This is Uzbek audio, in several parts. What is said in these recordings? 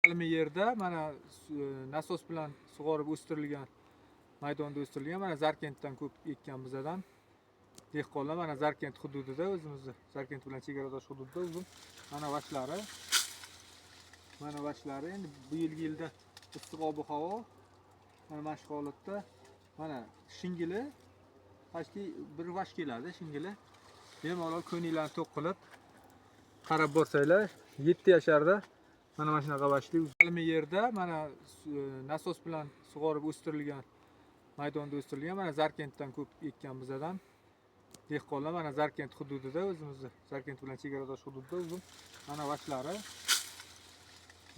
Almi yerda mana nasos bilan sug'orib o'stirilgan maydonda o'stirilgan mana Zarkentdan ko'p ekkan bizadan dehqonlar mana Zarkent hududida o'zimizni Zarkent bilan chegaradosh hududda uzum mana vashlari endi bu yilda issiq ob-havo mana shu holatda mana shingili почти bir vash keladi shingili. Bemalol ko'ngillarni to'q qilib qarab borsanglar 7 yasharda mana shunaqa vashli almi yerda mana nasos bilan sug'orib o'stirilgan maydonda o'stirilgan mana Zarkentdan ko'p ekkan bizadan dehqonlar mana Zarkent hududida o'zimizni Zarkent bilan chegaradosh hududda uzum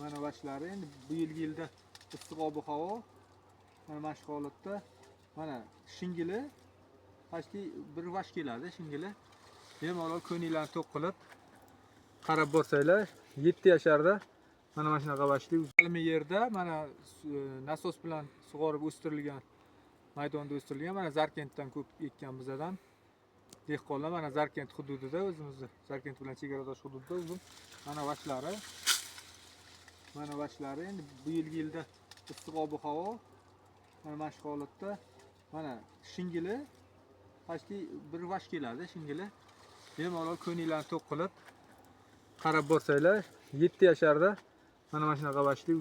mana vashlari endi bu yilda issiq ob-havo mana shu holatda mana shingili почти bir vash keladi shingili. Bemalol ko'ngillarni to'q qilib qarab borsanglar 7 yasharda mana shunaqa vashli almi yerda mana nasos bilan sug'orib o'stirilgan maydonda o'stirilgan mana Zarkentdan ko'p ekkan bizadan dehqonlar mana Zarkent hududida o'zimizni Zarkent bilan chegaradosh hududda uzum mana vashlari endi bu yilda issiq ob-havo mana shu holatda mana shingili почти bir vash keladi shingili. Bemalol ko'ngillarni to'q qilib qarab borsanglar 7 yasharda mana shunaqa vashli